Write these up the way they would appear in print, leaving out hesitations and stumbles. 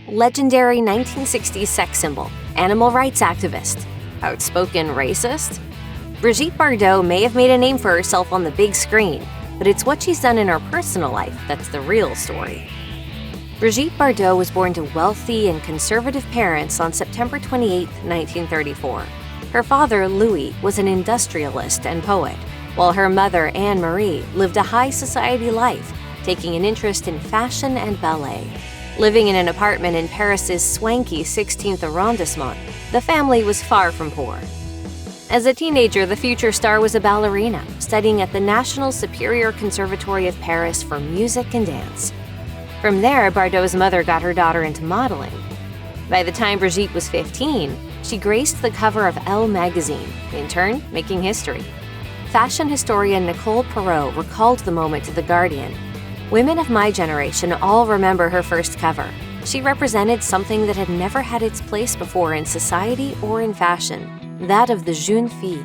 legendary 1960s sex symbol, animal rights activist, outspoken racist? Brigitte Bardot may have made a name for herself on the big screen, but it's what she's done in her personal life that's the real story. Brigitte Bardot was born to wealthy and conservative parents on September 28, 1934. Her father, Louis, was an industrialist and poet, while her mother, Anne-Marie, lived a high society life, taking an interest in fashion and ballet. Living in an apartment in Paris's swanky 16th arrondissement, the family was far from poor. As a teenager, the future star was a ballerina, studying at the National Superior Conservatory of Paris for music and dance. From there, Bardot's mother got her daughter into modeling. By the time Brigitte was 15, she graced the cover of Elle magazine, in turn making history. Fashion historian Nicole Perrault recalled the moment to The Guardian. "Women of my generation all remember her first cover. She represented something that had never had its place before in society or in fashion, that of the jeune fille."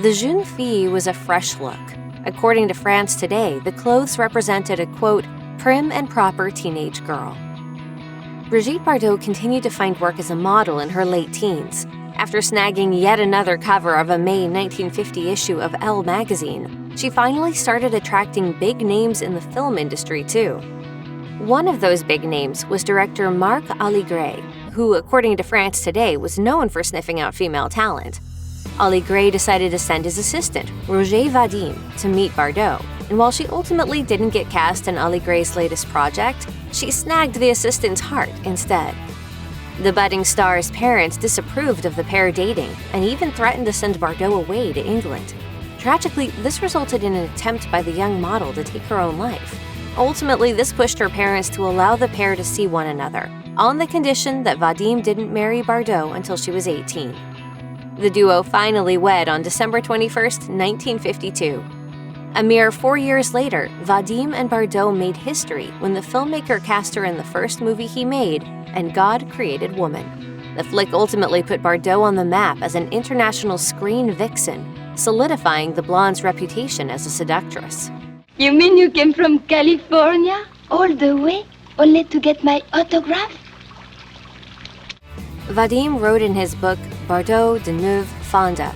The jeune fille was a fresh look. According to France Today, the clothes represented a, quote, prim and proper teenage girl. Brigitte Bardot continued to find work as a model in her late teens. After snagging yet another cover of a May 1950 issue of Elle magazine, she finally started attracting big names in the film industry too. One of those big names was director Marc Aligre, who, according to France Today, was known for sniffing out female talent. Aligre decided to send his assistant, Roger Vadim, to meet Bardot, and while she ultimately didn't get cast in Aligre's latest project, she snagged the assistant's heart instead. The budding star's parents disapproved of the pair dating and even threatened to send Bardot away to England. Tragically, this resulted in an attempt by the young model to take her own life. Ultimately, this pushed her parents to allow the pair to see one another, on the condition that Vadim didn't marry Bardot until she was 18. The duo finally wed on December 21, 1952. A mere 4 years later, Vadim and Bardot made history when the filmmaker cast her in the first movie he made, And God Created Woman. The flick ultimately put Bardot on the map as an international screen vixen, solidifying the blonde's reputation as a seductress. You mean you came from California, all the way, only to get my autograph? Vadim wrote in his book, Bardot de Neuve Fonda,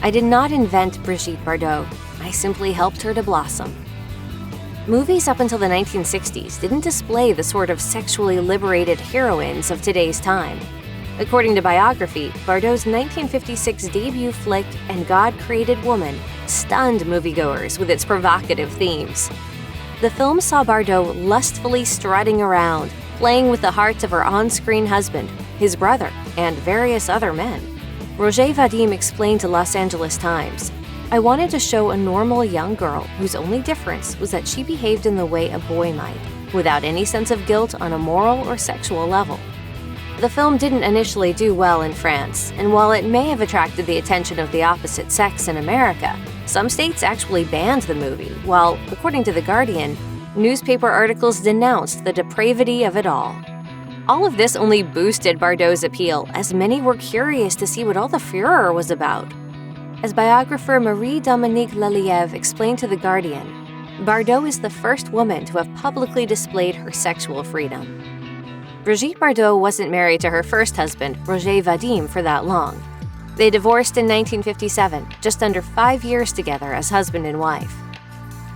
"I did not invent Brigitte Bardot. I simply helped her to blossom." Movies up until the 1960s didn't display the sort of sexually liberated heroines of today's time. According to biography, Bardot's 1956 debut flick, And God Created Woman, stunned moviegoers with its provocative themes. The film saw Bardot lustfully strutting around, playing with the hearts of her on-screen husband, his brother, and various other men. Roger Vadim explained to Los Angeles Times, "I wanted to show a normal young girl whose only difference was that she behaved in the way a boy might, without any sense of guilt on a moral or sexual level." The film didn't initially do well in France, and while it may have attracted the attention of the opposite sex in America, some states actually banned the movie, while, according to The Guardian, newspaper articles denounced the depravity of it all. All of this only boosted Bardot's appeal, as many were curious to see what all the furor was about. As biographer Marie-Dominique Leliev explained to The Guardian, Bardot is the first woman to have publicly displayed her sexual freedom. Brigitte Bardot wasn't married to her first husband, Roger Vadim, for that long. They divorced in 1957, just under 5 years together as husband and wife.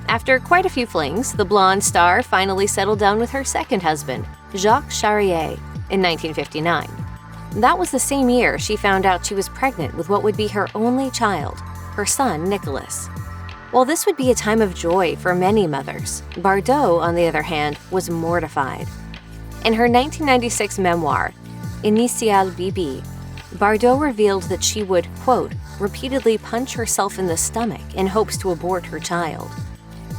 After quite a few flings, the blonde star finally settled down with her second husband, Jacques Charrier, in 1959. That was the same year she found out she was pregnant with what would be her only child, her son, Nicholas. While this would be a time of joy for many mothers, Bardot, on the other hand, was mortified. In her 1996 memoir, Initial Bibi, Bardot revealed that she would, quote, repeatedly punch herself in the stomach in hopes to abort her child.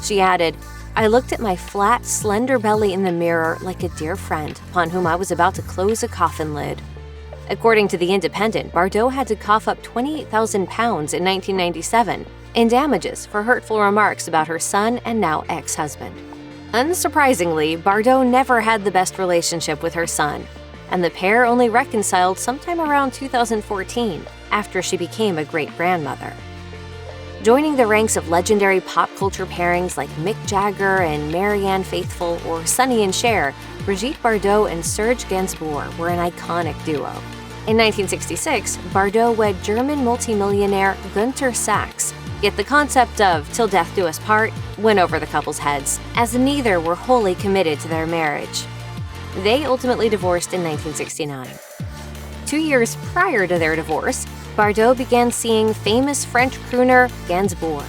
She added, "I looked at my flat, slender belly in the mirror like a dear friend upon whom I was about to close a coffin lid." According to The Independent, Bardot had to cough up 28,000 pounds in 1997 in damages for hurtful remarks about her son and now ex-husband. Unsurprisingly, Bardot never had the best relationship with her son, and the pair only reconciled sometime around 2014, after she became a great-grandmother. Joining the ranks of legendary pop culture pairings like Mick Jagger and Marianne Faithfull or Sonny and Cher, Brigitte Bardot and Serge Gainsbourg were an iconic duo. In 1966, Bardot wed German multimillionaire Günther Sachs, yet the concept of "till death do us part" went over the couple's heads, as neither were wholly committed to their marriage. They ultimately divorced in 1969. 2 years prior to their divorce, Bardot began seeing famous French crooner Gainsbourg.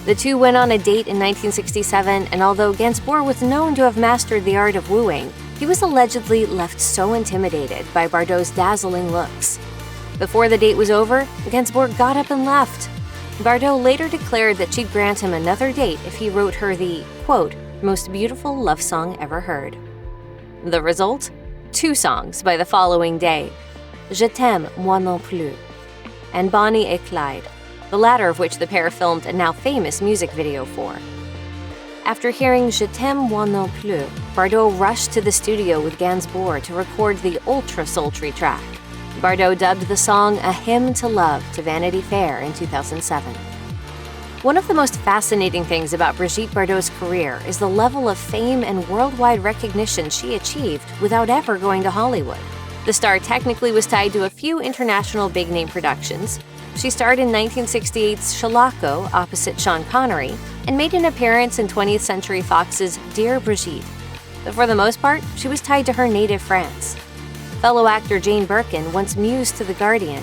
The two went on a date in 1967, and although Gainsbourg was known to have mastered the art of wooing, he was allegedly left so intimidated by Bardot's dazzling looks. Before the date was over, Gainsbourg got up and left. Bardot later declared that she'd grant him another date if he wrote her the, quote, most beautiful love song ever heard. The result? 2 songs by the following day, Je t'aime, moi non plus, and Bonnie et Clyde, the latter of which the pair filmed a now famous music video for. After hearing Je t'aime, moi non plus, Bardot rushed to the studio with Gainsbourg to record the ultra-sultry track. Bardot dubbed the song A Hymn to Love to Vanity Fair in 2007. One of the most fascinating things about Brigitte Bardot's career is the level of fame and worldwide recognition she achieved without ever going to Hollywood. The star technically was tied to a few international big-name productions. She starred in 1968's Shalako opposite Sean Connery and made an appearance in 20th Century Fox's Dear Brigitte. But for the most part, she was tied to her native France. Fellow actor Jane Birkin once mused to The Guardian,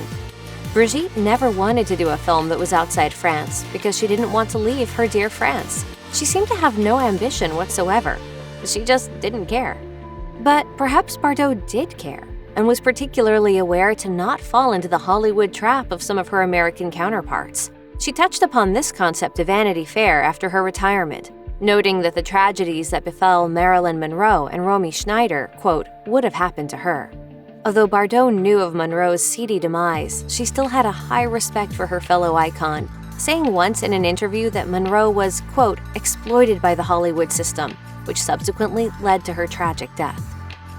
Brigitte never wanted to do a film that was outside France because she didn't want to leave her dear France. She seemed to have no ambition whatsoever. She just didn't care. But perhaps Bardot did care, and was particularly aware to not fall into the Hollywood trap of some of her American counterparts. She touched upon this concept to Vanity Fair after her retirement, noting that the tragedies that befell Marilyn Monroe and Romy Schneider, quote, would have happened to her. Although Bardot knew of Monroe's seedy demise, she still had a high respect for her fellow icon, saying once in an interview that Monroe was, quote, exploited by the Hollywood system, which subsequently led to her tragic death.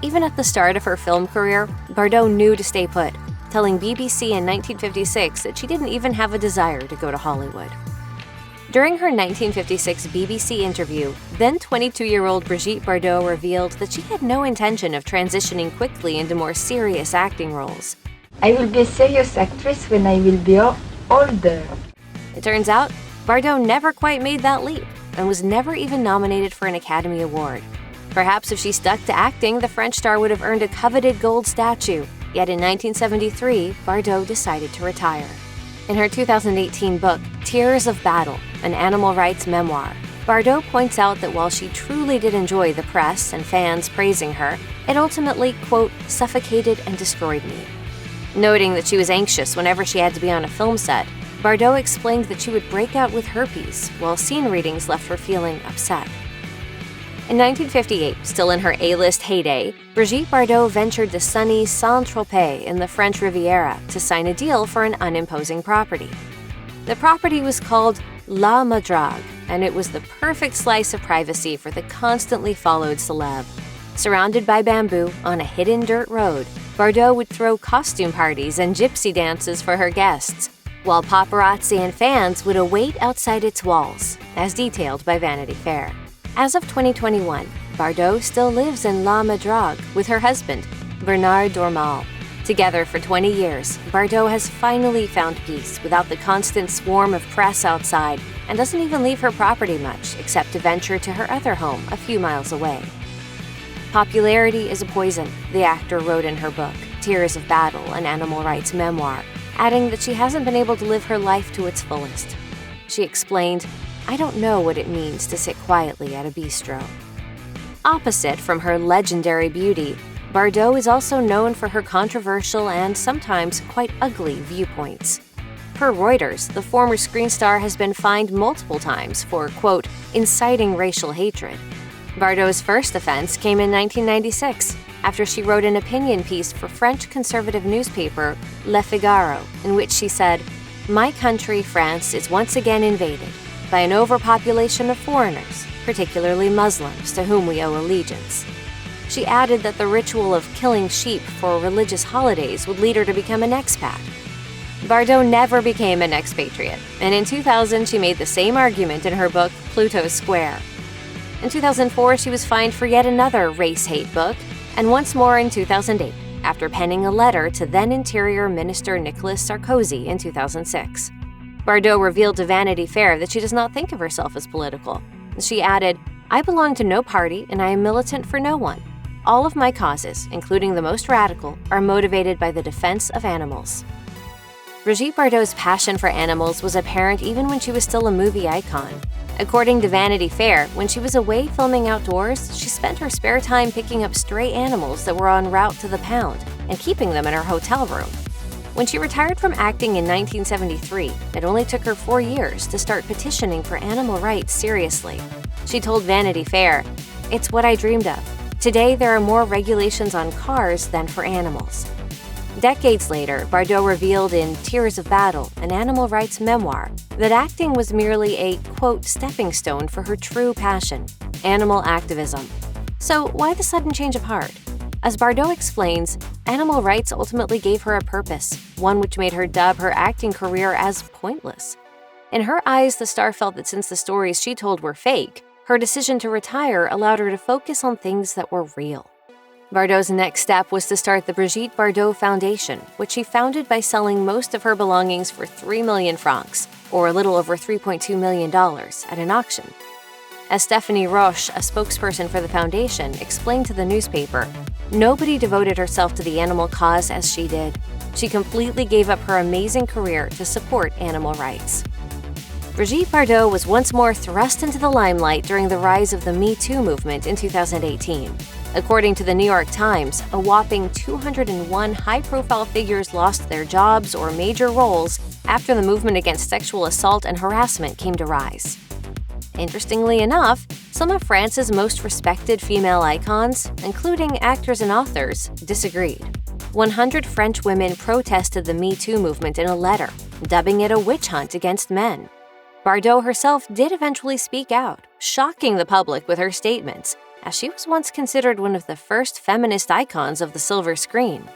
Even at the start of her film career, Bardot knew to stay put, telling BBC in 1956 that she didn't even have a desire to go to Hollywood. During her 1956 BBC interview, then 22-year-old Brigitte Bardot revealed that she had no intention of transitioning quickly into more serious acting roles. I will be a serious actress when I will be older. It turns out, Bardot never quite made that leap and was never even nominated for an Academy Award. Perhaps if she stuck to acting, the French star would have earned a coveted gold statue. Yet in 1973, Bardot decided to retire. In her 2018 book, Tears of Battle, an animal rights memoir, Bardot points out that while she truly did enjoy the press and fans praising her, it ultimately, quote, suffocated and destroyed me. Noting that she was anxious whenever she had to be on a film set, Bardot explained that she would break out with herpes, while scene readings left her feeling upset. In 1958, still in her A-list heyday, Brigitte Bardot ventured to sunny Saint-Tropez in the French Riviera to sign a deal for an unimposing property. The property was called La Madrague, and it was the perfect slice of privacy for the constantly followed celeb. Surrounded by bamboo on a hidden dirt road, Bardot would throw costume parties and gypsy dances for her guests, while paparazzi and fans would await outside its walls, as detailed by Vanity Fair. As of 2021, Bardot still lives in La Madrague with her husband, Bernard Dormal. Together for 20 years, Bardot has finally found peace without the constant swarm of press outside and doesn't even leave her property much except to venture to her other home a few miles away. Popularity is a poison, the actor wrote in her book, Tears of Battle, an animal rights memoir, adding that she hasn't been able to live her life to its fullest. She explained, I don't know what it means to sit quietly at a bistro. Opposite from her legendary beauty, Bardot is also known for her controversial and sometimes quite ugly viewpoints. Per Reuters, the former screen star has been fined multiple times for, quote, inciting racial hatred. Bardot's first offense came in 1996, after she wrote an opinion piece for French conservative newspaper Le Figaro, in which she said, "My country, France, is once again invaded by an overpopulation of foreigners, particularly Muslims, to whom we owe allegiance." She added that the ritual of killing sheep for religious holidays would lead her to become an expat. Bardot never became an expatriate, and in 2000 she made the same argument in her book Pluto's Square. In 2004, she was fined for yet another race hate book, and once more in 2008, after penning a letter to then Interior Minister Nicolas Sarkozy in 2006. Bardot revealed to Vanity Fair that she does not think of herself as political. She added, "I belong to no party and I am militant for no one. All of my causes, including the most radical, are motivated by the defense of animals." Brigitte Bardot's passion for animals was apparent even when she was still a movie icon. According to Vanity Fair, when she was away filming outdoors, she spent her spare time picking up stray animals that were en route to the pound and keeping them in her hotel room. When she retired from acting in 1973, it only took her 4 years to start petitioning for animal rights seriously. She told Vanity Fair, "It's what I dreamed of. Today, there are more regulations on cars than for animals." Decades later, Bardot revealed in Tears of Battle, an animal rights memoir, that acting was merely a, quote, stepping stone for her true passion, animal activism. So why the sudden change of heart? As Bardot explains, animal rights ultimately gave her a purpose, one which made her dub her acting career as pointless. In her eyes, the star felt that since the stories she told were fake, her decision to retire allowed her to focus on things that were real. Bardot's next step was to start the Brigitte Bardot Foundation, which she founded by selling most of her belongings for 3 million francs, or a little over $3.2 million, at an auction. As Stephanie Roche, a spokesperson for the foundation, explained to the newspaper, "Nobody devoted herself to the animal cause as she did. She completely gave up her amazing career to support animal rights." Brigitte Bardot was once more thrust into the limelight during the rise of the MeToo movement in 2018. According to the New York Times, a whopping 201 high-profile figures lost their jobs or major roles after the movement against sexual assault and harassment came to rise. Interestingly enough, some of France's most respected female icons, including actors and authors, disagreed. 100 French women protested the MeToo movement in a letter, dubbing it a witch hunt against men. Bardot herself did eventually speak out, shocking the public with her statements, as she was once considered one of the first feminist icons of the silver screen.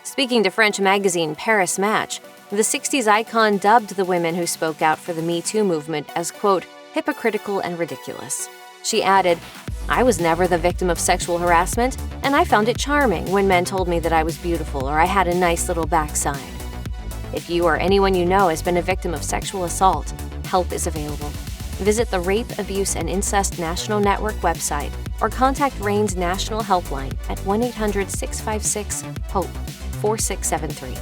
Speaking to French magazine Paris Match, the 60s icon dubbed the women who spoke out for the MeToo movement as, quote, hypocritical and ridiculous. She added, "I was never the victim of sexual harassment, and I found it charming when men told me that I was beautiful or I had a nice little backside." If you or anyone you know has been a victim of sexual assault, help is available. Visit the Rape, Abuse, and Incest National Network website or contact RAIN's National Helpline at 1-800-656-HOPE 4673.